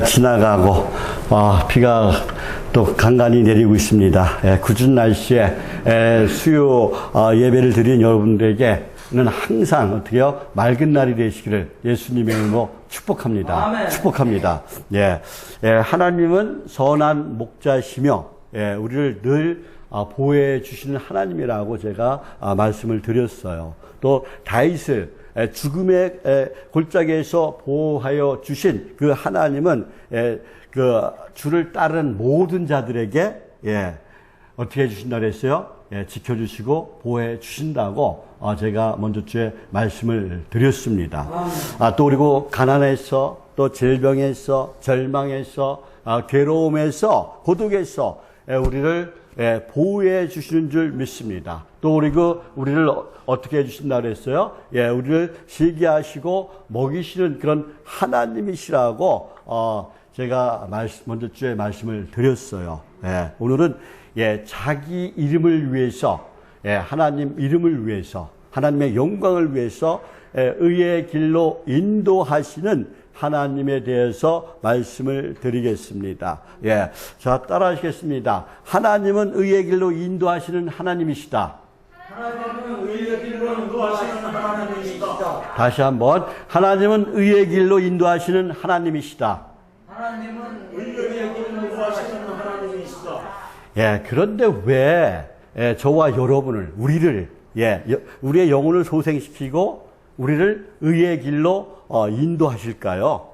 지나가고 비가 또 간간히 내리고 있습니다. 궂은 날씨에 수요 예배를 드린 여러분들에게는 항상 어떻게요? 맑은 날이 되시기를 예수님의 이름으로 축복합니다. 아멘. 축복합니다. 하나님은 선한 목자시며 우리를 늘 보호해 주시는 하나님이라고 제가 말씀을 드렸어요. 또 다윗을 죽음의 골짜기에서 보호하여 주신 그 하나님은 그 주를 따르는 모든 자들에게 어떻게 해주신다 그랬어요? 지켜주시고 보호해 주신다고 제가 먼저 주에 말씀을 드렸습니다. 또 그리고 가난에서 또 질병에서 절망에서 괴로움에서 고독에서 우리를 보호해 주시는 줄 믿습니다. 또 그리고 우리를 어떻게 해주신다 그랬어요? 우리를 살게 하시고 먹이시는 그런 하나님이시라고 제가 먼저 주에 말씀을 드렸어요. 오늘은 자기 이름을 위해서 하나님 이름을 위해서 하나님의 영광을 위해서 의의 길로 인도하시는 하나님에 대해서 말씀을 드리겠습니다. 자, 따라 하시겠습니다. 하나님은 의의 길로 인도하시는 하나님이시다. 하나님은 의의 길로 인도하시는 하나님이시다. 다시 한번. 하나님은 의의 길로 인도하시는 하나님이시다. 하나님은 의의 길로 인도하시는 하나님이시다. 그런데 왜 저와 여러분을 우리를 우리의 영혼을 소생시키고 우리를 의의 길로 인도하실까요?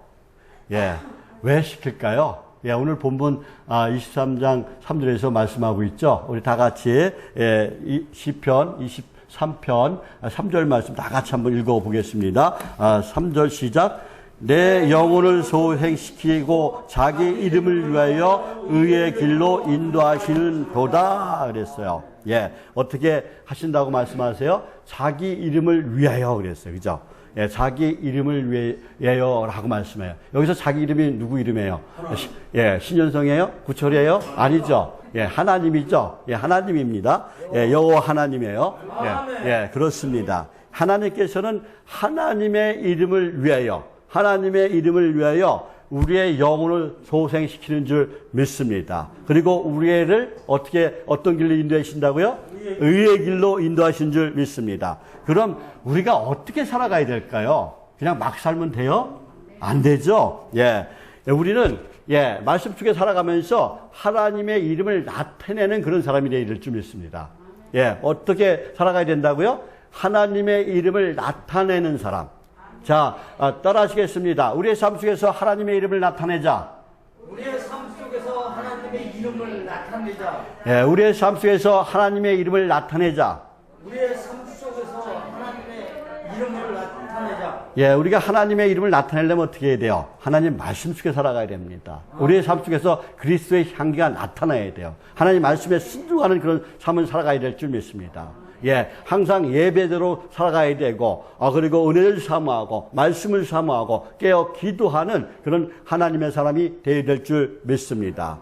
왜 시킬까요? 오늘 본문 23장 3절에서 말씀하고 있죠. 우리 다 같이 시편 23편 3절 말씀 다 같이 한번 읽어보겠습니다. 3절 시작. 내 영혼을 소생시키고 자기 이름을 위하여 의의 길로 인도하시는 도다 그랬어요. 어떻게 하신다고 말씀하세요? 자기 이름을 위하여 그랬어요. 그죠? 자기 이름을 위하여라고 말씀해요. 여기서 자기 이름이 누구 이름이에요? 신현성이에요? 구철이에요? 아니죠. 하나님이죠. 하나님입니다. 여호와 하나님이에요. 그렇습니다. 하나님께서는 하나님의 이름을 위하여 우리의 영혼을 소생시키는 줄 믿습니다. 그리고 우리를 어떤 길로 인도하신다고요? 의의 길로 인도하신 줄 믿습니다. 그럼 우리가 어떻게 살아가야 될까요? 그냥 막 살면 돼요? 안 되죠? 우리는 말씀 속에 살아가면서 하나님의 이름을 나타내는 그런 사람이 되어야 될 줄 믿습니다. 어떻게 살아가야 된다고요? 하나님의 이름을 나타내는 사람. 자, 따라 하시겠습니다. 우리의 삶 속에서 하나님의 이름을 나타내자. 우리의 삶 속에서 하나님의 이름을 나타내자. 우리의 삶 속에서 하나님의 이름을 나타내자. 우리의 삶 속에서 하나님의 이름을 나타내자. 우리가 하나님의 이름을 나타내려면 어떻게 해야 돼요? 하나님 말씀 속에 살아가야 됩니다. 우리의 삶 속에서 그리스도의 향기가 나타나야 돼요. 하나님 말씀에 순종하는 그런 삶을 살아가야 될 줄 믿습니다. 항상 예배대로 살아가야 되고, 그리고 은혜를 사모하고, 말씀을 사모하고, 깨어 기도하는 그런 하나님의 사람이 되어야 될 줄 믿습니다.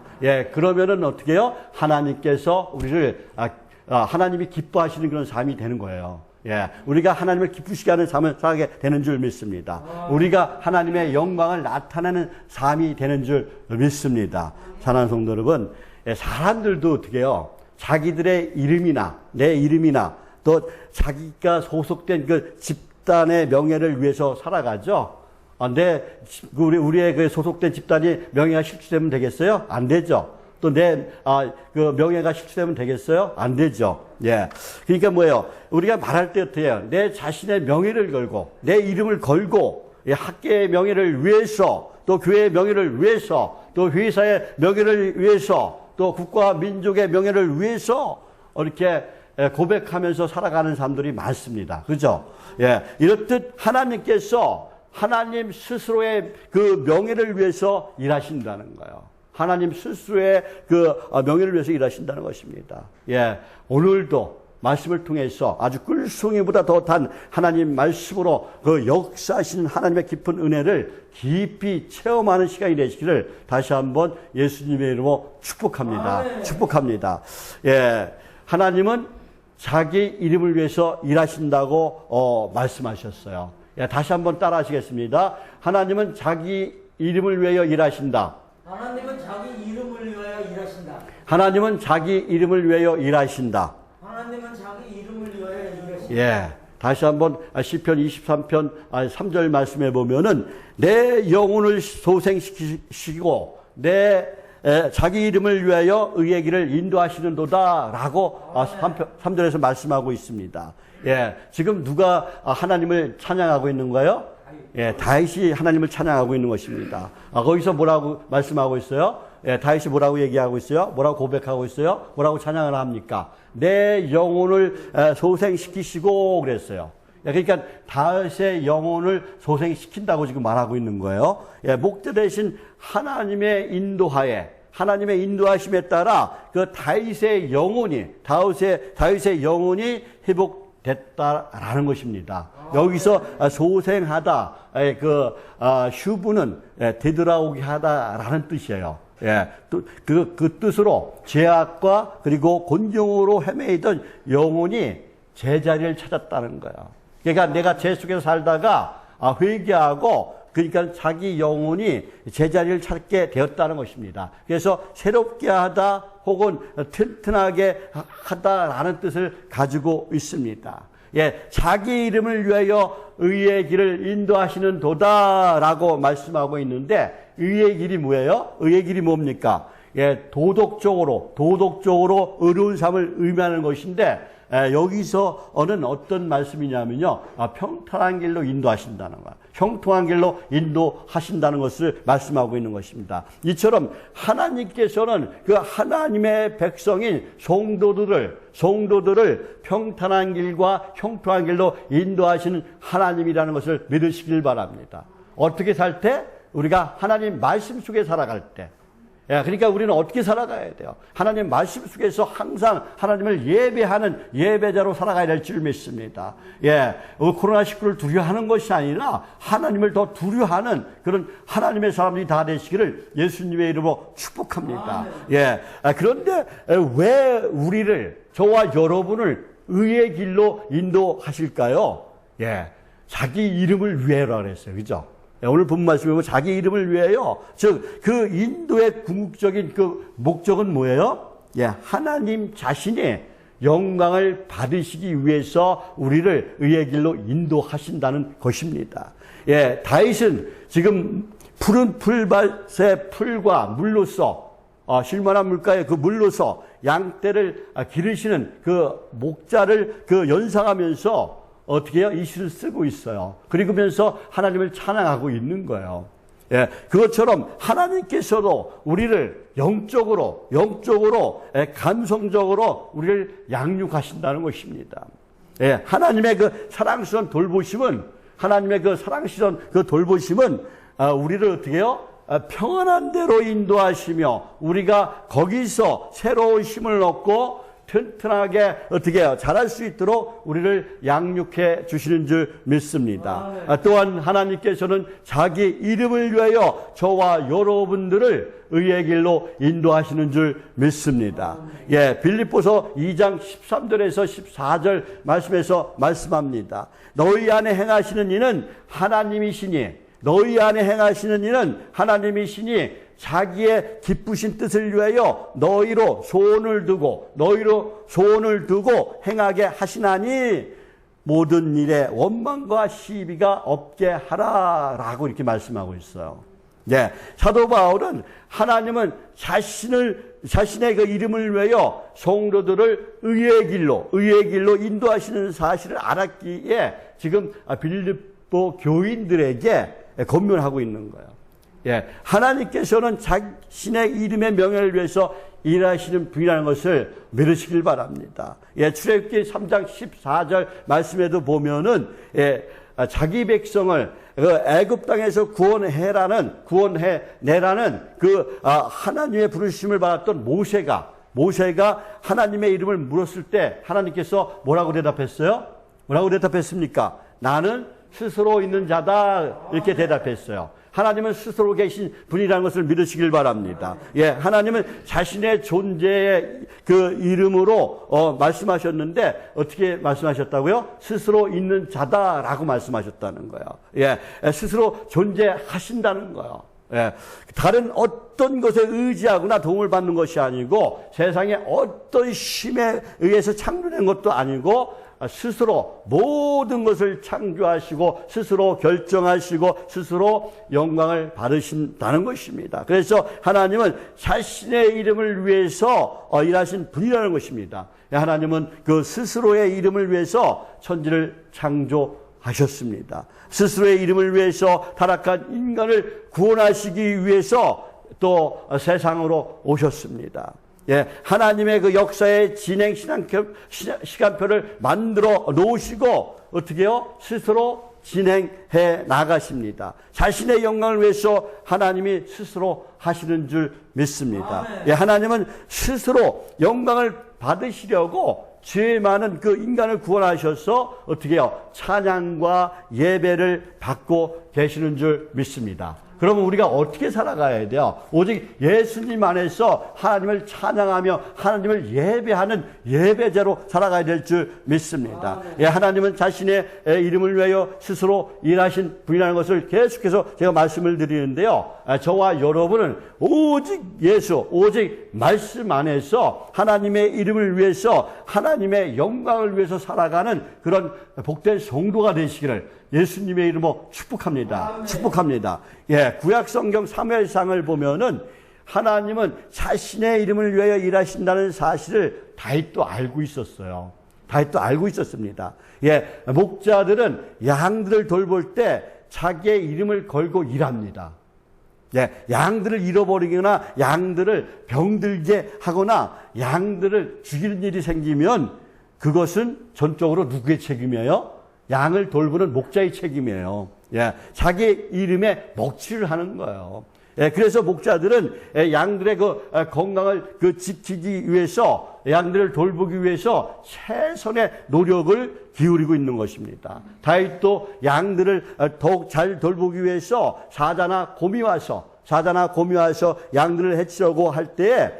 그러면은 어떻게 해요? 하나님께서 우리를, 하나님이 기뻐하시는 그런 삶이 되는 거예요. 우리가 하나님을 기쁘시게 하는 삶을 살게 되는 줄 믿습니다. 우리가 하나님의 영광을 나타내는 삶이 되는 줄 믿습니다. 사랑하는 성도 여러분, 사람들도 어떻게 해요? 자기들의 이름이나 내 이름이나 또 자기가 소속된 그 집단의 명예를 위해서 살아가죠. 우리의 그 소속된 집단이 명예가 실추되면 되겠어요? 안 되죠. 또 그 명예가 실추되면 되겠어요? 안 되죠. 그러니까 뭐예요? 우리가 말할 때 어떻게 해요? 내 자신의 명예를 걸고 내 이름을 걸고 학계의 명예를 위해서 또 교회의 명예를 위해서 또 회사의 명예를 위해서 또 국가와 민족의 명예를 위해서 이렇게 고백하면서 살아가는 사람들이 많습니다. 그죠? 이렇듯 하나님께서 하나님 스스로의 그 명예를 위해서 일하신다는 거예요. 하나님 스스로의 그 명예를 위해서 일하신다는 것입니다. 오늘도 말씀을 통해서 아주 꿀송이보다 더 단 하나님 말씀으로 그 역사하시는 하나님의 깊은 은혜를 깊이 체험하는 시간이 되시기를 다시 한번 예수님의 이름으로 축복합니다. 축복합니다. 하나님은 자기 이름을 위해서 일하신다고 말씀하셨어요. 다시 한번 따라 하시겠습니다. 하나님은 자기 이름을 위하여 일하신다. 하나님은 자기 이름을 위하여 일하신다. 하나님은 자기 이름을 위하여 일하신다. 하나님은 자기 이름을 위하여 일하신다. 예. 다시 한번 시편 23편 3절 말씀해 보면은 내 영혼을 소생시키시고 내 자기 이름을 위하여 의의 길을 인도하시는도다라고 3절에서 말씀하고 있습니다. 예. 지금 누가 하나님을 찬양하고 있는가요? 예, 다윗이 하나님을 찬양하고 있는 것입니다. 거기서 뭐라고 말씀하고 있어요? 예, 다윗이 뭐라고 얘기하고 있어요? 뭐라고 고백하고 있어요? 뭐라고 찬양을 합니까? 내 영혼을 소생시키시고 그랬어요. 예, 그러니까 다윗의 영혼을 소생시킨다고 지금 말하고 있는 거예요. 예, 목자 대신 하나님의 인도하에, 하나님의 인도하심에 따라 그 다윗의 영혼이 회복됐다라는 것입니다. 여기서 소생하다, 휴브는 되돌아오게 하다라는 뜻이에요. 예, 그 뜻으로 죄악과 그리고 곤경으로 헤매이던 영혼이 제자리를 찾았다는 거예요. 그러니까 내가 죄 속에서 살다가 회개하고 그러니까 자기 영혼이 제자리를 찾게 되었다는 것입니다. 그래서 새롭게 하다 혹은 튼튼하게 하다라는 뜻을 가지고 있습니다. 예, 자기 이름을 위하여 의의 길을 인도하시는 도다라고 말씀하고 있는데 의의 길이 뭐예요? 의의 길이 뭡니까? 예, 도덕적으로 의로운 삶을 의미하는 것인데 여기서는 어떤 말씀이냐면요. 평탄한 길로 인도하신다는 거야. 형통한 길로 인도하신다는 것을 말씀하고 있는 것입니다. 이처럼 하나님께서는 그 하나님의 백성인 성도들을 평탄한 길과 형통한 길로 인도하시는 하나님이라는 것을 믿으시길 바랍니다. 어떻게 살 때? 우리가 하나님 말씀 속에 살아갈 때. 예, 그러니까 우리는 어떻게 살아가야 돼요? 하나님 말씀 속에서 항상 하나님을 예배하는 예배자로 살아가야 될 줄 믿습니다. 예, 코로나19를 두려워하는 것이 아니라 하나님을 더 두려워하는 그런 하나님의 사람들이 다 되시기를 예수님의 이름으로 축복합니다. 예, 그런데 왜 우리를, 저와 여러분을 의의 길로 인도하실까요? 예, 자기 이름을 위해라 그랬어요. 그죠? 오늘 본 말씀에 보면 자기 이름을 위해요. 즉, 그 인도의 궁극적인 그 목적은 뭐예요? 예, 하나님 자신이 영광을 받으시기 위해서 우리를 의의 길로 인도하신다는 것입니다. 예, 다윗은 지금 푸른 풀밭의 풀과 물로서, 실만한 물가에 그 물로서 양떼를 기르시는 그 목자를 연상하면서 어떻게 해요? 이 시를 쓰고 있어요. 그러면서 하나님을 찬양하고 있는 거예요. 예, 그것처럼 하나님께서도 우리를 영적으로, 감성적으로 우리를 양육하신다는 것입니다. 예, 하나님의 그 사랑스러운 돌보심은, 우리를 어떻게 해요? 평안한 데로 인도하시며 우리가 거기서 새로운 힘을 얻고 튼튼하게 어떻게 해요? 자랄 수 있도록 우리를 양육해 주시는 줄 믿습니다. 또한 하나님께서는 자기 이름을 위하여 저와 여러분들을 의의 길로 인도하시는 줄 믿습니다. 예, 빌립보서 2장 13절에서 14절 말씀에서 말씀합니다. 너희 안에 행하시는 이는 하나님이시니 자기의 기쁘신 뜻을 위하여 너희로 소원을 두고 행하게 하시나니 모든 일에 원망과 시비가 없게 하라라고 이렇게 말씀하고 있어요. 네, 사도 바울은 하나님은 자신의 그 이름을 위하여 성도들을 의의 길로 인도하시는 사실을 알았기에 지금 빌립보 교인들에게 권면하고 있는 거예요. 예, 하나님께서는 자신의 이름의 명예를 위해서 일하시는 분이라는 것을 믿으시길 바랍니다. 예, 출애굽기 3장 14절 말씀에도 보면은 자기 백성을 애굽 땅에서 구원해내라는 그 하나님의 부르심을 받았던 모세가 하나님의 이름을 물었을 때 하나님께서 뭐라고 대답했어요? 뭐라고 대답했습니까? 나는 스스로 있는 자다 이렇게 대답했어요. 하나님은 스스로 계신 분이라는 것을 믿으시길 바랍니다. 예, 하나님은 자신의 존재의 그 이름으로 말씀하셨는데 어떻게 말씀하셨다고요? 스스로 있는 자다라고 말씀하셨다는 거예요. 예, 스스로 존재하신다는 거예요. 예, 다른 어떤 것에 의지하거나 도움을 받는 것이 아니고 세상의 어떤 힘에 의해서 창조된 것도 아니고 스스로 모든 것을 창조하시고 스스로 결정하시고 스스로 영광을 받으신다는 것입니다. 그래서 하나님은 자신의 이름을 위해서 일하신 분이라는 것입니다. 하나님은 그 스스로의 이름을 위해서 천지를 창조하셨습니다. 스스로의 이름을 위해서 타락한 인간을 구원하시기 위해서 또 세상으로 오셨습니다. 예, 하나님의 그 역사의 진행 시간표를 만들어 놓으시고 어떻게 해요? 스스로 진행해 나가십니다. 자신의 영광을 위해서 하나님이 스스로 하시는 줄 믿습니다. 예, 하나님은 스스로 영광을 받으시려고 죄 많은 그 인간을 구원하셔서 어떻게 해요? 찬양과 예배를 받고 계시는 줄 믿습니다. 그러면 우리가 어떻게 살아가야 돼요? 오직 예수님 안에서 하나님을 찬양하며 하나님을 예배하는 예배자로 살아가야 될 줄 믿습니다. 예, 하나님은 자신의 이름을 위하여 스스로 일하신 분이라는 것을 계속해서 제가 말씀을 드리는데요. 저와 여러분은 오직 예수, 오직 말씀 안에서 하나님의 이름을 위해서 하나님의 영광을 위해서 살아가는 그런 복된 성도가 되시기를 예수님의 이름으로 축복합니다. 축복합니다. 예, 구약 성경 사무엘상을 보면은 하나님은 자신의 이름을 위하여 일하신다는 사실을 다윗도 알고 있었어요. 다윗도 알고 있었습니다. 예, 목자들은 양들을 돌볼 때 자기의 이름을 걸고 일합니다. 예, 양들을 잃어버리거나 양들을 병들게 하거나 양들을 죽이는 일이 생기면 그것은 전적으로 누구의 책임이에요? 양을 돌보는 목자의 책임이에요. 예, 자기 이름에 먹칠을 하는 거예요. 예, 그래서 목자들은 양들의 그 건강을 지키기 위해서 양들을 돌보기 위해서 최선의 노력을 기울이고 있는 것입니다. 다윗도 양들을 더욱 잘 돌보기 위해서 사자나 곰이 와서 양들을 해치려고 할 때에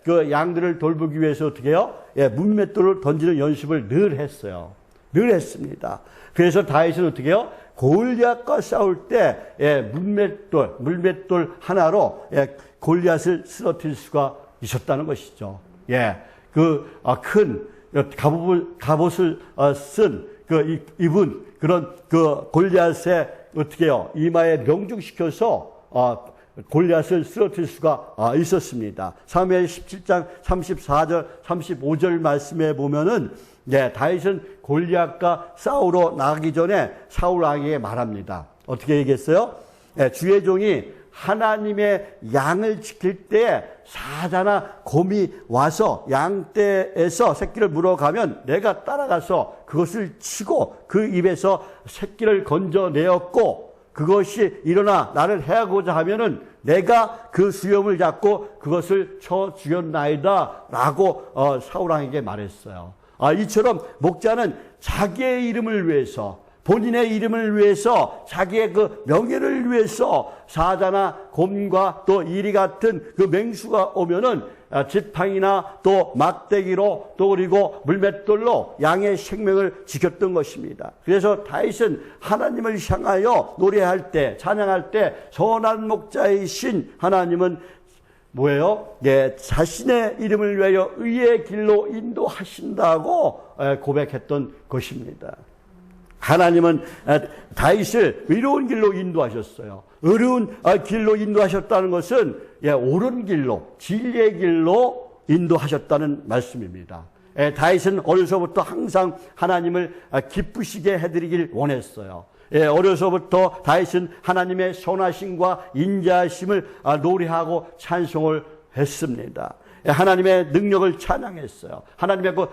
그 양들을 돌보기 위해서 어떻게 해요? 문맷돌을 던지는 연습을 늘 했어요. 늘 했습니다. 그래서 다윗은 어떻게 해요? 골리앗과 싸울 때 물맷돌 하나로 골리앗을 쓰러뜨릴 수가 있었다는 것이죠. 예, 그 큰 갑옷을 쓴 그 입은 그런 그 골리앗의 어떻게 해요? 이마에 명중시켜서 골리앗을 쓰러뜨릴 수가 있었습니다. 사무엘 17장 34절 35절 말씀에 보면은 다윗은 골리앗과 싸우러 나가기 전에 사울 왕에게 말합니다. 어떻게 얘기했어요? 주의 종이 하나님의 양을 지킬 때 사자나 곰이 와서 양떼에서 새끼를 물어가면 내가 따라가서 그것을 치고 그 입에서 새끼를 건져내었고 그것이 일어나 나를 해하고자 하면은 내가 그 수염을 잡고 그것을 쳐 죽였나이다 라고 사울왕에게 말했어요. 이처럼 목자는 자기의 이름을 위해서 본인의 이름을 위해서 자기의 그 명예를 위해서 사자나 곰과 또 이리 같은 그 맹수가 오면은 지팡이나 또 막대기로 또 그리고 물맷돌로 양의 생명을 지켰던 것입니다. 그래서 다윗은 하나님을 향하여 노래할 때 찬양할 때 선한 목자이신 하나님은 뭐예요? 자신의 이름을 위하여 의의 길로 인도하신다고 고백했던 것입니다. 하나님은 다윗을 의로운 길로 인도하셨어요. 의로운 길로 인도하셨다는 것은 옳은 길로, 진리의 길로 인도하셨다는 말씀입니다. 다윗은 어려서부터 항상 하나님을 기쁘시게 해드리길 원했어요. 어려서부터 다윗은 하나님의 선하심과 인자하심을 노래하고 찬송을 했습니다. 하나님의 능력을 찬양했어요. 하나님의 그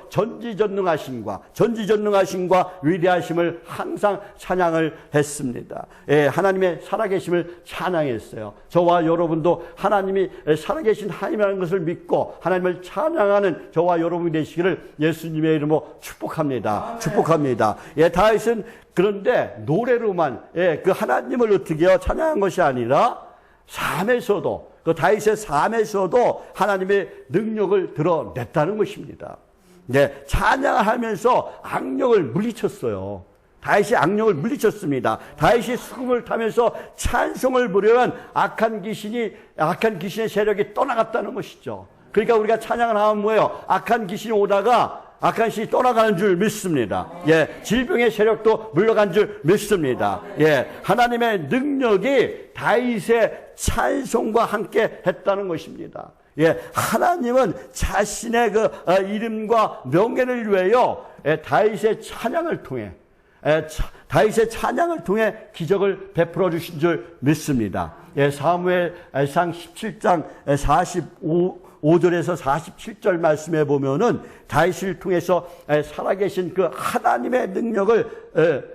전지전능하심과 위대하심을 항상 찬양을 했습니다. 하나님의 살아계심을 찬양했어요. 저와 여러분도 하나님이 살아계신 하나님이라는 것을 믿고 하나님을 찬양하는 저와 여러분이 되시기를 예수님의 이름으로 축복합니다. 축복합니다. 다윗은 그런데 노래로만 그 하나님을 어떻게 해요? 찬양한 것이 아니라 삶에서도 그 다윗의 삶에서도 하나님의 능력을 드러냈다는 것입니다. 찬양을 하면서 악령을 물리쳤어요. 다윗이 악령을 물리쳤습니다. 다윗이 수금을 타면서 찬송을 부르면 악한 귀신의 세력이 떠나갔다는 것이죠. 그러니까 우리가 찬양을 하면 뭐예요? 악한 귀신이 오다가 악한 신이 떠나가는 줄 믿습니다. 예, 질병의 세력도 물러간 줄 믿습니다. 예, 하나님의 능력이 다윗의 찬송과 함께 했다는 것입니다. 예, 하나님은 자신의 그 이름과 명예를 위하여 다윗의 찬양을 통해 기적을 베풀어 주신 줄 믿습니다. 예, 사무엘상 17장 45절에서 47절 말씀에 보면은 다윗을 통해서 살아계신 그 하나님의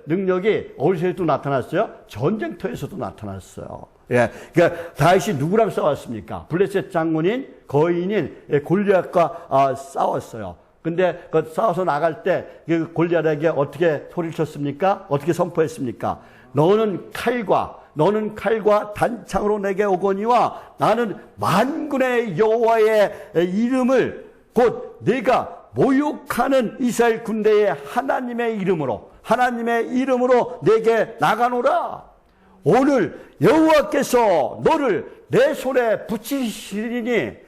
능력이 어디서도 나타났어요? 전쟁터에서도 나타났어요. 예, 그러니까 다윗이 누구랑 싸웠습니까? 블레셋 장군인 거인인 골리앗과 싸웠어요. 근데 그 싸워서 나갈 때 그 골리앗에게 어떻게 소리를 쳤습니까? 어떻게 선포했습니까? 너는 칼과 단창으로 내게 오거니와 나는 만군의 여호와의 이름을 곧 네가 모욕하는 이스라엘 군대의 하나님의 이름으로 내게 나가노라. 오늘 여호와께서 너를 내 손에 붙이시리니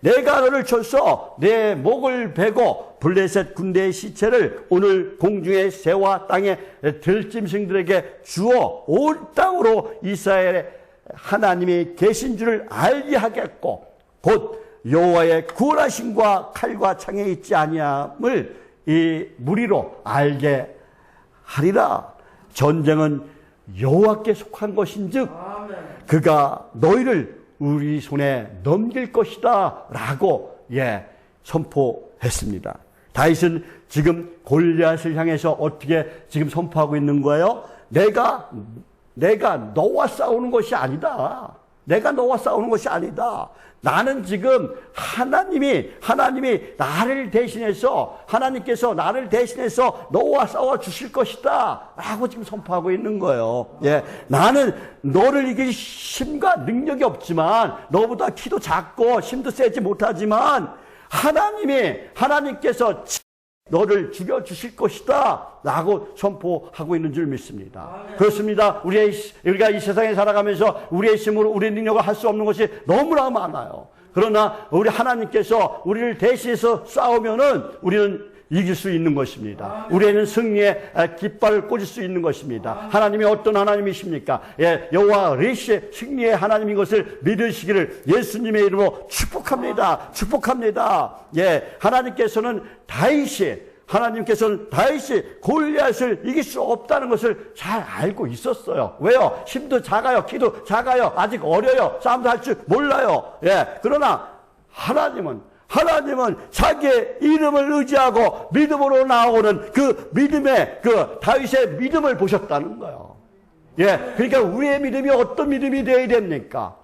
내가 너를 쳐서 내 목을 베고 블레셋 군대의 시체를 오늘 공중의 새와 땅의 들짐승들에게 주어 온 땅으로 이스라엘의 하나님이 계신 줄을 알게 하겠고 곧 여호와의 구원하심과 칼과 창에 있지 아니함을 이 무리로 알게 하리라. 전쟁은 여호와께 속한 것인즉 그가 너희를 우리 손에 넘길 것이다 라고 선포했습니다. 다윗은 지금 골리앗을 향해서 어떻게 지금 선포하고 있는 거예요? 내가 너와 싸우는 것이 아니다. 나는 지금 하나님께서 나를 대신해서 너와 싸워 주실 것이다 라고 지금 선포하고 있는 거예요. 예, 나는 너를 이길 힘과 능력이 없지만, 너보다 키도 작고 힘도 세지 못하지만 하나님께서 너를 죽여주실 것이다 라고 선포하고 있는 줄 믿습니다. 그렇습니다. 우리가 이 세상에 살아가면서 우리의 힘으로 우리의 능력을 할 수 없는 것이 너무나 많아요. 그러나 우리 하나님께서 우리를 대신해서 싸우면은 우리는 이길 수 있는 것입니다. 우리는 승리의 깃발을 꽂을 수 있는 것입니다. 하나님이 어떤 하나님이십니까? 여호와 르시 승리의 하나님인 것을 믿으시기를 예수님의 이름으로 축복합니다. 하나님께서는 골리앗을 이길 수 없다는 것을 잘 알고 있었어요. 왜요? 힘도 작아요. 키도 작아요. 아직 어려요. 싸움도 할 줄 몰라요. 그러나 하나님은 자기의 이름을 의지하고 믿음으로 나오는 그 믿음의 다윗의 믿음을 보셨다는 거예요. 그러니까 우리의 믿음이 어떤 믿음이 되어야 됩니까?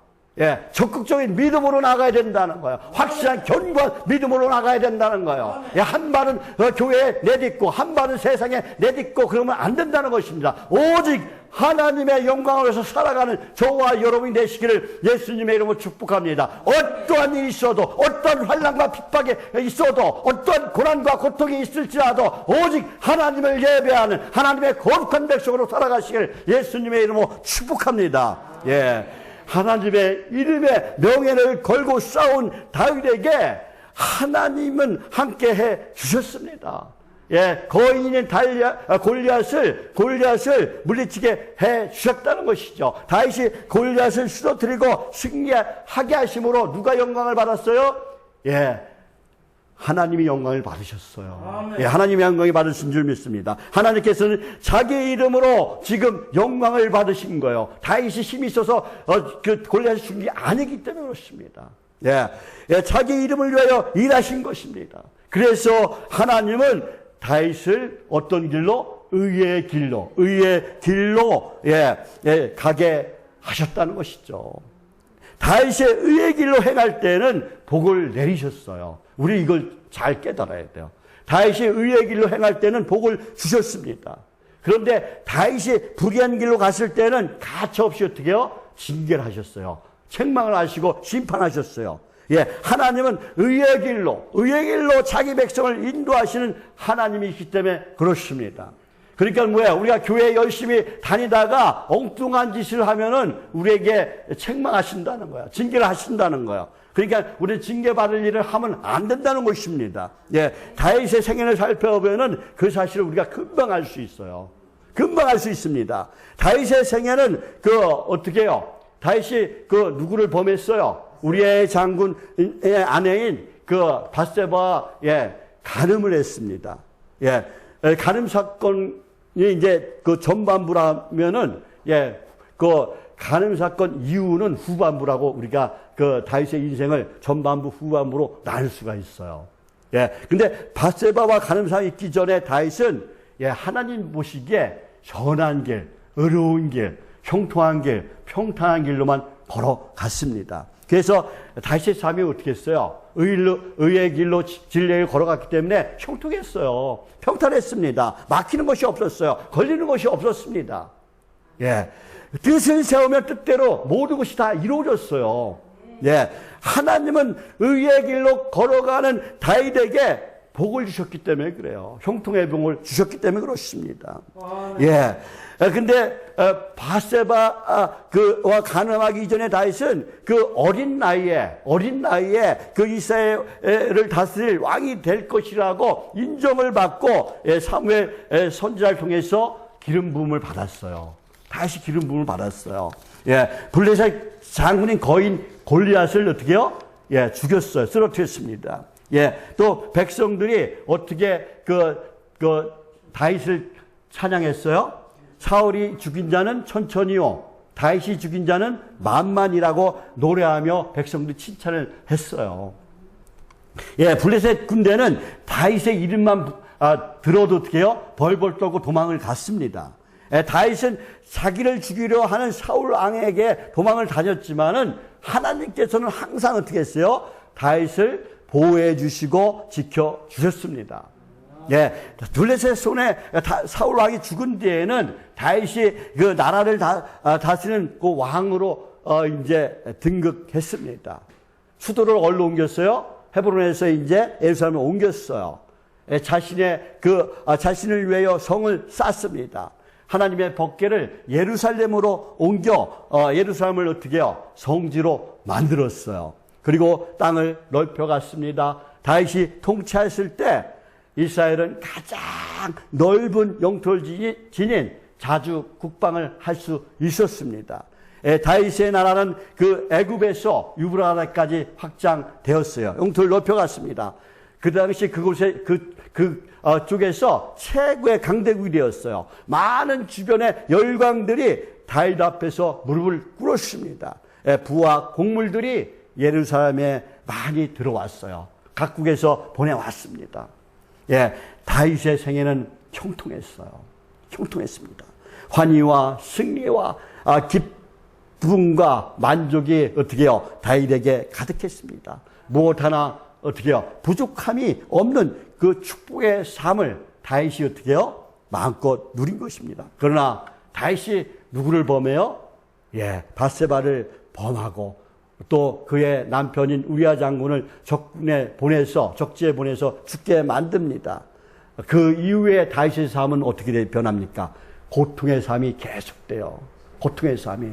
적극적인 믿음으로 나가야 된다는 거예요. 확실한 견고한 믿음으로 나가야 된다는 거예요. 한 발은 교회에 내딛고 한 발은 세상에 내딛고 그러면 안 된다는 것입니다. 오직 하나님의 영광을 위해서 살아가는 저와 여러분이 되시기를 예수님의 이름으로 축복합니다. 어떠한 일이 있어도, 어떠한 환난과 핍박이 있어도, 어떠한 고난과 고통이 있을지라도 오직 하나님을 예배하는 하나님의 거룩한 백성으로 살아가시기를 예수님의 이름으로 축복합니다. 하나님의 이름의 명예를 걸고 싸운 다윗에게 하나님은 함께해 주셨습니다. 거인인 골리앗을 물리치게 해 주셨다는 것이죠. 다윗이 골리앗을 쓰러뜨리고 승리하게 하심으로 누가 영광을 받았어요? 하나님이 영광을 받으셨어요. 하나님의 영광이 받으신 줄 믿습니다. 하나님께서는 자기의 이름으로 지금 영광을 받으신 거예요. 다윗이 힘이 있어서 그 골리앗을 죽인 게 아니기 때문에 그렇습니다. 자기 이름을 위하여 일하신 것입니다. 그래서 하나님은 다윗을 어떤 길로? 의의 길로 가게 하셨다는 것이죠. 다윗의 의의 길로 행할 때는 복을 내리셨어요. 우리 이걸 잘 깨달아야 돼요. 다윗이 의의 길로 행할 때는 복을 주셨습니다. 그런데 다윗이 불의한 길로 갔을 때는 가차없이 어떻게 해요? 징계를 하셨어요. 책망을 하시고 심판하셨어요. 예, 하나님은 의의 길로 자기 백성을 인도하시는 하나님이기 때문에 그렇습니다. 그러니까 뭐야? 우리가 교회 열심히 다니다가 엉뚱한 짓을 하면은 우리에게 책망하신다는 거야. 징계를 하신다는 거야. 그러니까 우리 징계받을 일을 하면 안 된다는 것입니다. 예, 다윗의 생애를 살펴보면은 그 사실을 우리가 금방 알 수 있어요. 금방 알 수 있습니다. 다윗의 생애는 어떻게 해요? 다윗이 누구를 범했어요? 우리의 장군의 아내인 바세바와 간음을 했습니다. 예, 간음 사건이 이제 전반부라면은 간음 사건 이후는 후반부라고 우리가 다윗의 인생을 전반부 후반부로 나눌 수가 있어요. 예, 근데 바세바와 간음 사건이 있기 전에 다윗은 하나님 보시기에 선한 길, 의로운 길, 형통한 길, 평탄한 길로만 걸어갔습니다. 그래서 다윗의 삶이 어떻게 했어요? 의의 길로 진리를 걸어갔기 때문에 형통했어요. 평탄했습니다. 막히는 것이 없었어요. 걸리는 것이 없었습니다. 예, 뜻을 세우면 뜻대로 모든 것이 다 이루어졌어요. 예, 하나님은 의의 길로 걸어가는 다윗에게 복을 주셨기 때문에 그래요. 형통의 복을 주셨기 때문에 그렇습니다. 예. 근데 바세바와 간음하기 이전에 다윗은 어린 나이에 이스라엘을 다스릴 왕이 될 것이라고 인정을 받고 사무엘 선지자를 통해서 기름 부음을 받았어요. 다시 기름 부음을 받았어요. 예, 블레셋 장군인 거인 골리앗을 어떻게 해요? 예, 죽였어요. 쓰러뜨렸습니다. 예, 또 백성들이 어떻게 다윗을 찬양했어요? 사울이 죽인 자는 천천히요, 다윗이 죽인 자는 만만이라고 노래하며 백성들이 칭찬을 했어요. 예, 블레셋 군대는 다윗의 이름만 들어도 어떻게 해요? 벌벌 떨고 도망을 갔습니다. 예, 다윗은 자기를 죽이려 하는 사울 왕에게 도망을 다녔지만은 하나님께서는 항상 어떻게 했어요? 다윗을 보호해 주시고 지켜 주셨습니다. 예, 블레셋 손에 사울 왕이 죽은 뒤에는 다윗이 나라를 다스리는 왕으로 이제 등극했습니다. 수도를 어디로 옮겼어요? 헤브론에서 이제 예루살렘을 옮겼어요. 예, 자신을 위하여 성을 쌓습니다. 하나님의 법궤를 예루살렘으로 옮겨 예루살렘을 어떻게 해요? 성지로 만들었어요. 그리고 땅을 넓혀갔습니다. 다윗이 통치했을 때 이스라엘은 가장 넓은 영토를 지닌 자주 국방을 할 수 있었습니다. 다윗의 나라는 애굽에서 유브라데까지 확장되었어요. 영토를 높여갔습니다. 그 당시 그곳에 쪽에서 최고의 강대국이 되었어요. 많은 주변의 열강들이 다윗 앞에서 무릎을 꿇었습니다. 부와 곡물들이 예루살렘에 많이 들어왔어요. 각국에서 보내왔습니다. 예, 다윗의 생애는 형통했어요. 형통했습니다. 환희와 승리와 기쁨과 만족이 어떻게 해요? 다윗에게 가득했습니다. 무엇 하나 어떻게 해요? 부족함이 없는 그 축복의 삶을 다윗이 어떻게 해요? 마음껏 누린 것입니다. 그러나 다윗이 누구를 범해요? 예, 바세바를 범하고 또 그의 남편인 우리아 장군을 적지에 보내서 죽게 만듭니다. 그 이후에 다윗의 삶은 어떻게 변합니까? 고통의 삶이 계속돼요. 고통의 삶이.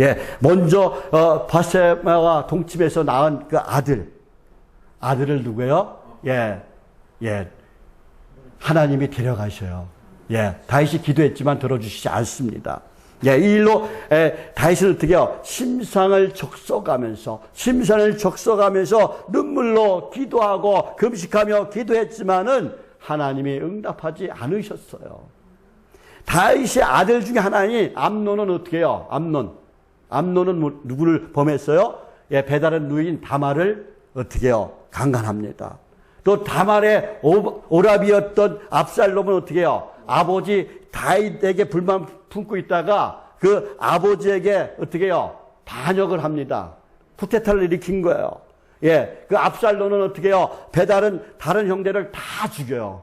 예, 먼저 바세바와 동침해서 낳은 그 아들을 누구예요? 예, 하나님이 데려가셔요. 예, 다윗이 기도했지만 들어주시지 않습니다. 예, 이 일로 다윗은 어떻게 해요? 심상을 적셔가면서 눈물로 기도하고 금식하며 기도했지만은 하나님이 응답하지 않으셨어요. 다윗의 아들 중에 하나인 암논은 어떻게 해요? 암논은 누구를 범했어요? 예, 배다른 누이인 다말을 어떻게 해요? 강간합니다. 또 다말의 오라비였던 압살롬은 어떻게 해요? 아버지 다윗에게 불만 품고 있다가 그 아버지에게 어떻게 해요? 반역을 합니다. 쿠데타를 일으킨 거예요. 예, 그 압살롬은 어떻게 해요? 배다른 다른 형제를 다 죽여요.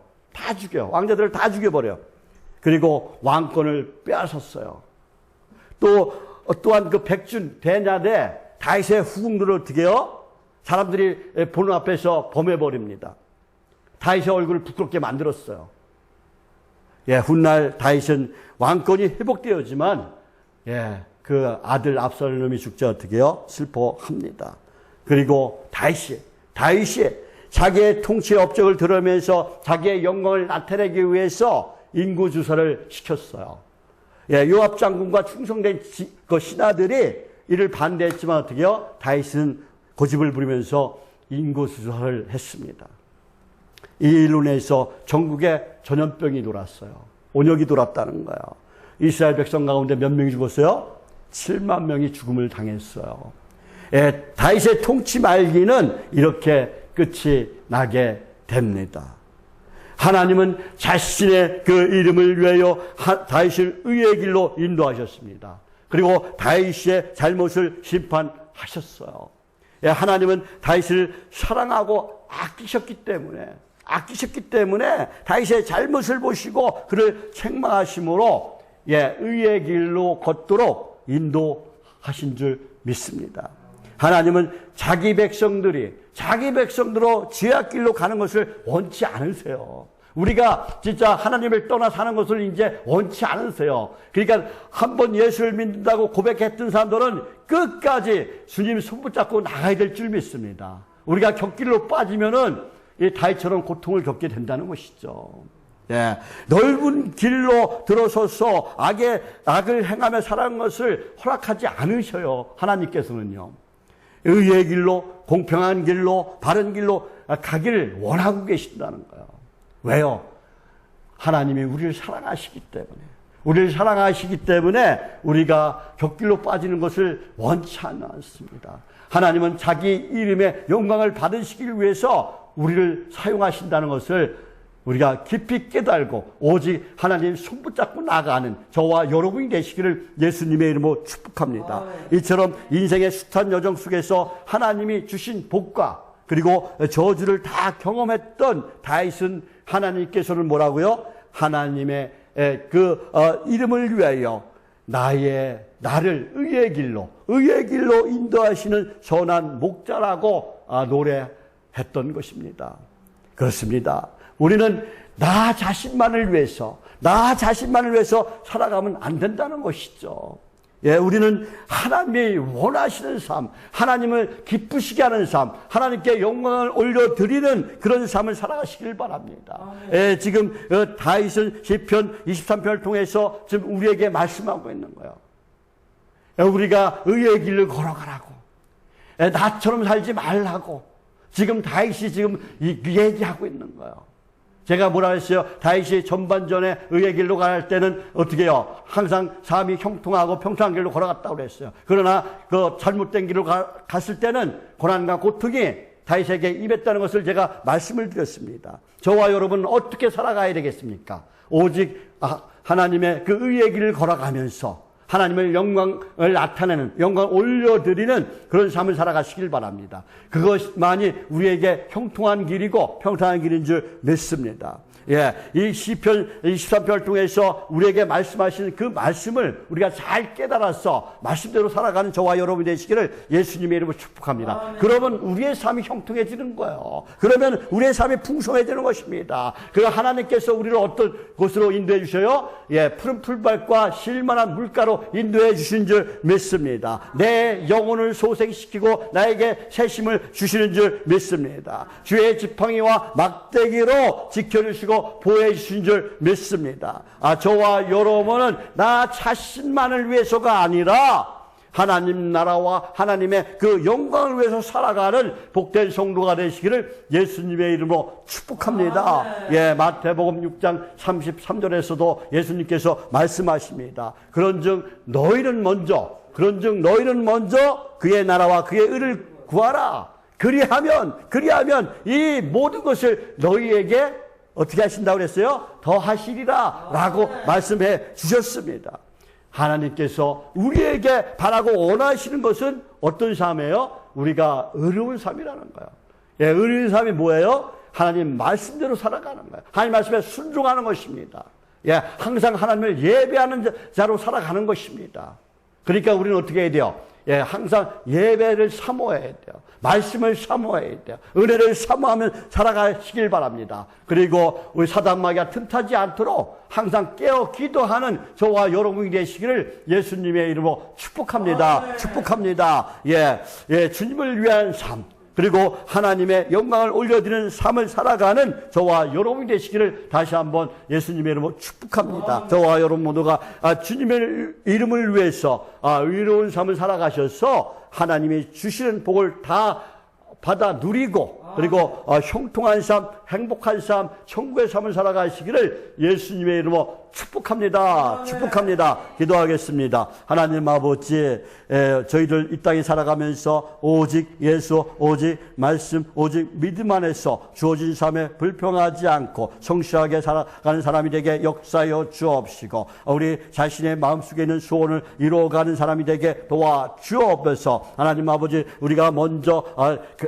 왕자들을 다 죽여버려요. 그리고 왕권을 빼앗았어요. 또한 그 백준 대냐대 다윗의 후궁들을 어떻게 해요? 사람들이 보는 앞에서 범해버립니다. 다윗의 얼굴을 부끄럽게 만들었어요. 예, 훗날 다윗은 왕권이 회복되었지만, 예, 그 아들 압살롬이 죽자 어떻게요? 슬퍼합니다. 그리고 다윗이 자기의 통치의 업적을 드러내면서 자기의 영광을 나타내기 위해서 인구주사를 시켰어요. 예, 요압 장군과 충성된 그 신하들이 이를 반대했지만 어떻게요? 다윗은 고집을 부리면서 인구수사를 했습니다. 이 일로 인해서 전국에 전염병이 돌았어요. 온역이 돌았다는 거예요. 이스라엘 백성 가운데 몇 명이 죽었어요? 7만 명이 죽음을 당했어요. 예, 다윗의 통치 말기는 이렇게 끝이 나게 됩니다. 하나님은 자신의 그 이름을 위하여 다윗을 의의 길로 인도하셨습니다. 그리고 다윗의 잘못을 심판하셨어요. 예, 하나님은 다윗을 사랑하고 아끼셨기 때문에 다윗의 잘못을 보시고 그를 책망하심으로 예, 의의 길로 걷도록 인도하신 줄 믿습니다. 하나님은 자기 백성들로 죄악길로 가는 것을 원치 않으세요. 우리가 진짜 하나님을 떠나 사는 것을 이제 원치 않으세요. 그러니까 한번 예수를 믿는다고 고백했던 사람들은 끝까지 주님 손 붙잡고 나가야 될 줄 믿습니다. 우리가 곁길로 빠지면은 이 다윗처럼 고통을 겪게 된다는 것이죠. 예, 넓은 길로 들어서서 악을 행하며 살아가는 것을 허락하지 않으셔요. 하나님께서는요. 의의 길로, 공평한 길로, 바른 길로 가기를 원하고 계신다는 거예요. 왜요? 하나님이 우리를 사랑하시기 때문에 우리가 곁길로 빠지는 것을 원치 않습니다. 하나님은 자기 이름의 영광을 받으시기 위해서 우리를 사용하신다는 것을 우리가 깊이 깨달고 오직 하나님 손 붙잡고 나가는 저와 여러분이 되시기를 예수님의 이름으로 축복합니다. 이처럼 인생의 숱한 여정 속에서 하나님이 주신 복과 그리고 저주를 다 경험했던 다윗은 하나님께서는 뭐라고요? 하나님의 이름을 위하여 나를 의의 길로 인도하시는 선한 목자라고 노래했던 것입니다. 그렇습니다. 우리는 나 자신만을 위해서 살아가면 안 된다는 것이죠. 예, 우리는 하나님이 원하시는 삶, 하나님을 기쁘시게 하는 삶, 하나님께 영광을 올려드리는 그런 삶을 살아가시길 바랍니다. 예, 지금 다윗은 시편 23편을 통해서 지금 우리에게 말씀하고 있는 거예요. 예, 우리가 의의 길을 걸어가라고, 예, 나처럼 살지 말라고 지금 다윗이 지금 얘기하고 있는 거예요. 제가 뭐라 했어요? 다윗이 전반전에 의의 길로 갈 때는 어떻게 해요? 항상 삶이 형통하고 평탄한 길로 걸어갔다고 그랬어요. 그러나 그 잘못된 길로 갔을 때는 고난과 고통이 다윗에게 임했다는 것을 제가 말씀을 드렸습니다. 저와 여러분은 어떻게 살아가야 되겠습니까? 오직 하나님의 그 의의 길을 걸어가면서 하나님의 영광을 나타내는, 영광을 올려드리는 그런 삶을 살아가시길 바랍니다. 그것만이 우리에게 형통한 길이고 평탄한 길인 줄 믿습니다. 예, 이 시편 23편을 통해서 우리에게 말씀하시는 그 말씀을 우리가 잘 깨달아서 말씀대로 살아가는 저와 여러분이 되시기를 예수님의 이름으로 축복합니다. 그러면 우리의 삶이 형통해지는 거예요. 그러면 우리의 삶이 풍성해지는 것입니다. 그 하나님께서 우리를 어떤 곳으로 인도해 주셔요? 예, 푸른 풀밭과 실만한 물가로 인도해 주신 줄 믿습니다. 내 영혼을 소생시키고 나에게 새심을 주시는 줄 믿습니다. 주의 지팡이와 막대기로 지켜주시고 보호해 주신 줄 믿습니다. 저와 여러분은 나 자신만을 위해서가 아니라 하나님 나라와 하나님의 그 영광을 위해서 살아가는 복된 성도가 되시기를 예수님의 이름으로 축복합니다. 예, 마태복음 6장 33절에서도 예수님께서 말씀하십니다. 그런즉 너희는 먼저 그의 나라와 그의 의를 구하라. 그리하면 이 모든 것을 너희에게 어떻게 하신다고 그랬어요? 더 하시리라 라고 말씀해 주셨습니다. 하나님께서 우리에게 바라고 원하시는 것은 어떤 삶이에요? 우리가 의로운 삶이라는 거예요. 예, 의로운 삶이 뭐예요? 하나님 말씀대로 살아가는 거예요. 하나님 말씀에 순종하는 것입니다. 예, 항상 하나님을 예배하는 자로 살아가는 것입니다. 그러니까 우리는 어떻게 해야 돼요? 예, 항상 예배를 사모해야 돼요. 말씀을 사모해야 돼요. 은혜를 사모하면 살아가시길 바랍니다. 그리고 우리 사단마귀가 틈타지 않도록 항상 깨어 기도하는 저와 여러분이 되시기를 예수님의 이름으로 축복합니다. 축복합니다. 예, 주님을 위한 삶. 그리고 하나님의 영광을 올려드리는 삶을 살아가는 저와 여러분이 되시기를 다시 한번 예수님의 이름으로 축복합니다. 저와 여러분 모두가 주님의 이름을 위해서 의로운 삶을 살아가셔서 하나님이 주시는 복을 다 받아 누리고 그리고 형통한 삶, 행복한 삶, 천국의 삶을 살아가시기를 예수님의 이름으로 축복합니다. 축복합니다. 기도하겠습니다. 하나님 아버지, 저희들 이 땅에 살아가면서 오직 예수, 오직 말씀, 오직 믿음 안에서 주어진 삶에 불평하지 않고 성실하게 살아가는 사람이 되게 역사하여 주옵시고 우리 자신의 마음속에 있는 소원을 이루어가는 사람이 되게 도와주옵소서. 하나님 아버지, 우리가 먼저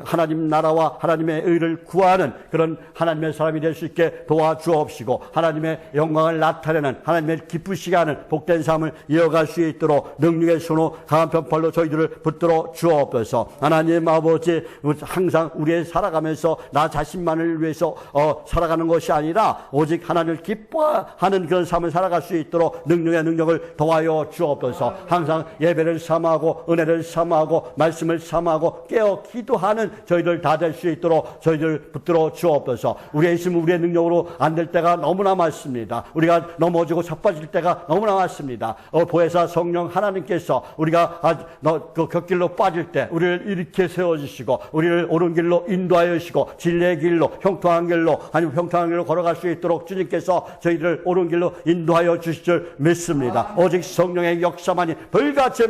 하나님 나라와 하나님의 의를 구하는 그런 하나님의 사람이 될 수 있게 도와주옵시고 하나님의 영광을 나타내는 하나님의 기쁘시게 하는 복된 삶을 이어갈 수 있도록 능력의 손으로 강한 편팔로 저희들을 붙들어 주옵소서. 하나님 아버지, 항상 우리의 살아가면서 나 자신만을 위해서 살아가는 것이 아니라 오직 하나님을 기뻐하는 그런 삶을 살아갈 수 있도록 능력의 능력을 더하여 주옵소서. 항상 예배를 삼하고 은혜를 삼하고 말씀을 삼하고 깨어 기도하는 저희들 다 될 수 있도록 저희들 붙들어 주옵소서. 우리의 있으면 우리의 능력으로 안 될 때가 너무나 많습니다. 우리가 넘어지고 자빠질 때가 너무나 많습니다. 보혜사 성령 하나님께서 우리가 그 곁길로 빠질 때 우리를 이렇게 세워주시고 우리를 옳은 길로 인도하여 주시고 진리의 길로 형통한 길로 아니면 형통한 길로 걸어갈 수 있도록 주님께서 저희를 옳은 길로 인도하여 주실 줄 믿습니다. 오직 성령의 역사만이 불같이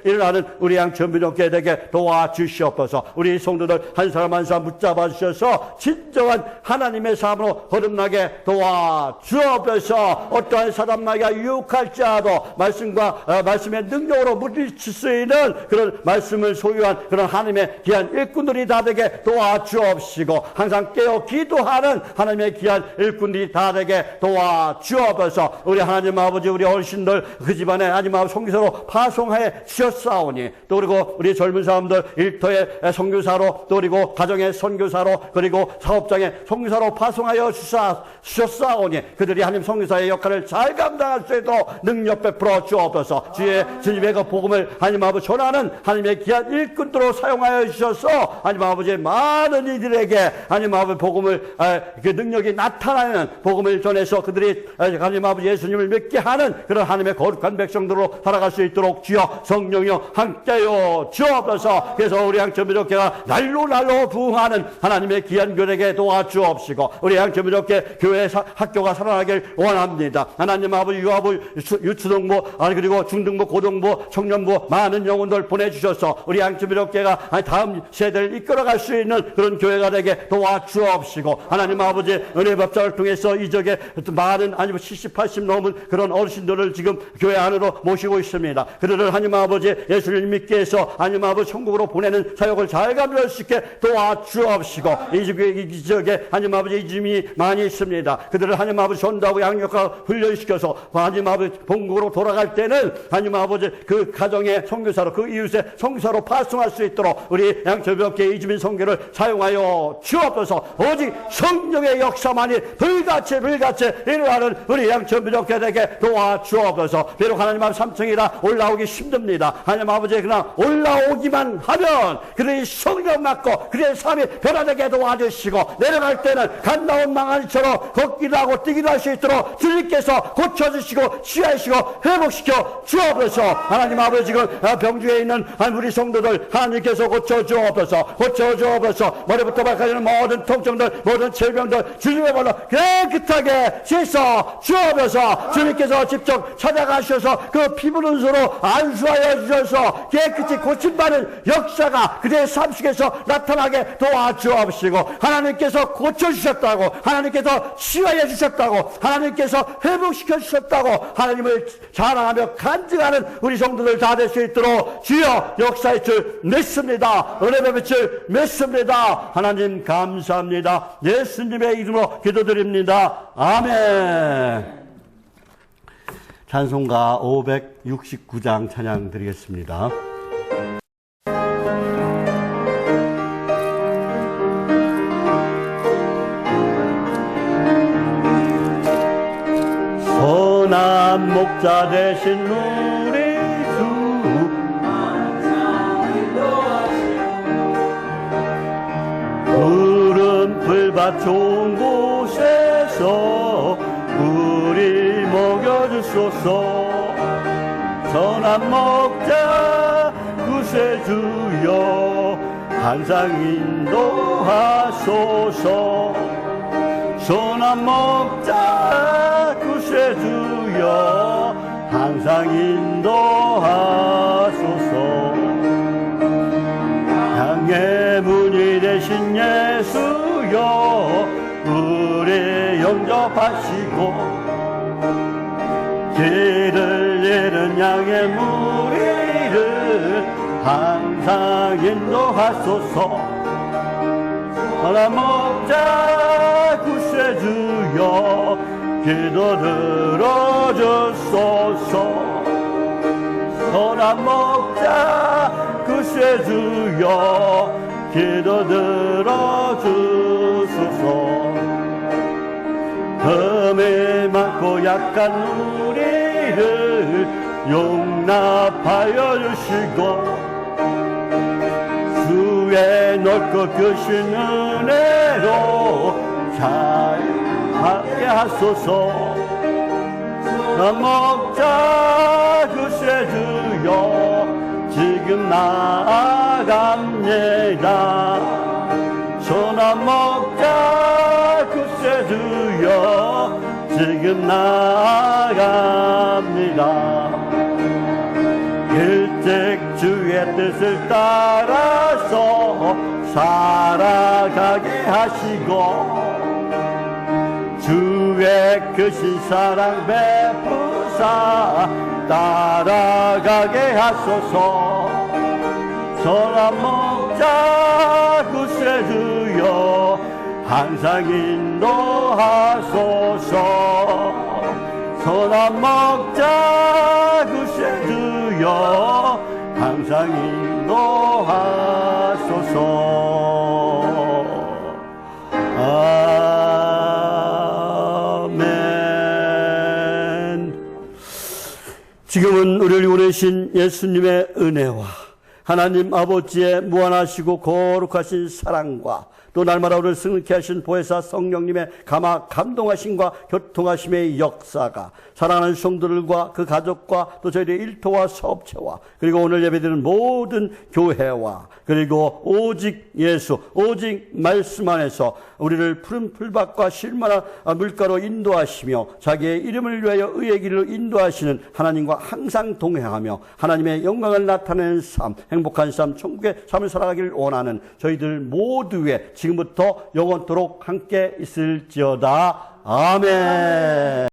일어나는 우리 양 전민족께 되게 도와주시옵소서. 우리 성도들 한 사람 한 사람 붙잡아 주셔서 진정한 하나님의 삶으로 거듭나게 도와주옵소서. 어떠한 사단마귀가 유혹할지라도 말씀의 능력으로 물리칠 수 있는 그런 말씀을 소유한 그런 하나님의 귀한 일꾼들이 다 되게 도와주옵시고 항상 깨어 기도하는 하나님의 귀한 일꾼들이 다 되게 도와주옵소서. 우리 하나님 아버지, 우리 어르신들 그 집안에 하나님 아버지 선교사로 파송해 주셨사오니 또 그리고 우리 젊은 사람들 일터의 선교사로 또 그리고 가정의 선교사로 그리고 사업장의 선교사로 파송하여 주셨사오니 그들이 하나님 선교사의 역할을 잘 감당할 수 있도록 능력 베풀어 주옵소서. 주님의 그 복음을 하나님 아버지 전하는 하나님의 귀한 일꾼들로 사용하여 주셔서 하나님 아버지 많은 이들에게 하나님 아버지 복음을 그 능력이 나타나는 복음을 전해서 그들이 하나님 아버지 예수님을 믿게 하는 그런 하나님의 거룩한 백성들로 살아갈 수 있도록 주여 성령이여 함께하여 주옵소서. 그래서 우리 양천민족회가 날로 부흥하는 하나님의 귀한 교회에게 도와주옵시고 우리 양천민족회 교회 학교가 살아나길 원합니다. 하나님 아버지 유초등부 그리고 중등부 고등부 청년부 많은 영혼들 보내주셔서 우리 양천민족회가 다음 세대를 이끌어갈 수 있는 그런 교회가 되게 도와주옵시고 하나님 아버지 은혜법사를 통해서 이 지역에 많은 아니면 70, 80 넘은 그런 어르신들을 지금 교회 안으로 모시고 있습니다. 그들을 하나님 아버지 예수를 믿게 해서 하나님 아버지 천국으로 보내는 사역을 잘 감당할 수 있게 도와주옵시고 이 지역에 하나님 아버지 이주민이 많이 있습니다. 그들을 하나님 아버지 전도하고 양육하고 훈련시켜서 하나님 아버지 본국으로 돌아갈 때는 하나님 아버지 그 가정의 선교사로 그 이웃의 선교사로 파송할 수 있도록 우리 양천교회 이주민 선교를 사용하여 주옵소서. 오직 성령의 역사만이 불같이 일어나는 우리 양천교회에게 도와주옵소서. 비록 하나님 아버지 3층이라 올라오기 힘듭니다. 하나님 아버지 그냥 올라오기만 하면 그들이 성령 맞고 그들의 삶이 변화되게 도와주시고 내려갈 때는 간 나온 망아지처럼 걷기도 하고 뛰기도 할 수 있도록 주님께서 고쳐주시고 치유하시고 회복시켜 주옵소서. 하나님 아버지 지금 병중에 있는 우리 성도들 하나님께서 고쳐주옵소서. 머리부터 발까지는 모든 통증들 모든 질병들 주님의 발로 깨끗하게 씻어 주옵소서. 주님께서 직접 찾아가셔서 그 피부는 수로 안수하여 주셔서 깨끗이 고침받는 역사가 그들의 삶 속에서 나타나게 도와주옵시고 하나님께서 고쳐주셨다고 하나님께서 치유해 주셨다고 하나님께서 회복시켜 주셨다고 하나님을 자랑하며 간증하는 우리 성도들 다 될 수 있도록 주여 역사의 줄 믿습니다. 은혜 베풀 줄 믿습니다. 하나님 감사합니다. 예수님의 이름으로 기도드립니다. 아멘. 찬송가 569장 찬양 드리겠습니다. 목자 되신 우리 주 푸른 풀밭 좋은 곳에서 우리 먹여주소서. 선한 목자 구세주여 항상 인도하소서. 선한 목자 구세주여 항상 인도하소서. 양의 문이 되신 예수여 우리 영접하시고 길을 잃은 양의 무리를 항상 인도하소서. 선한 목자 구세주여 기도 들어주소서. 선한 목자 구세주여 기도 들어주소서. 흠이 많고 약한 우리를 용납하여 주시고 주의 넓고 크신 은혜로 잘 하게 하소서. 선한 목자 구세주여 지금 나아갑니다. 선한 목자 구세주여 지금 나아갑니다. 일찍 주의 뜻을 따라서 살아가게 하시고 주의 크신 사랑 베푸사 따라가게 하소서. 선한 목자 구세주여 항상 인도하소서. 선한 목자 구세주여 항상 인도하소서. 아멘. 지금은 우리를 보내신 예수님의 은혜와 하나님 아버지의 무한하시고 거룩하신 사랑과 또 날마다 우리를 승리케 하신 보혜사 성령님의 감동하심과 교통하심의 역사가 사랑하는 성도들과 그 가족과 또 저희들의 일터와 사업체와 그리고 오늘 예배드리는 모든 교회와 그리고 오직 예수 오직 말씀 안에서 우리를 푸른 풀밭과 실만한 물가로 인도하시며 자기의 이름을 위하여 의의 길로 인도하시는 하나님과 항상 동행하며 하나님의 영광을 나타내는 삶, 행복한 삶, 천국의 삶을 살아가기를 원하는 저희들 모두의 지금부터 영원토록 함께 있을지어다. 아멘.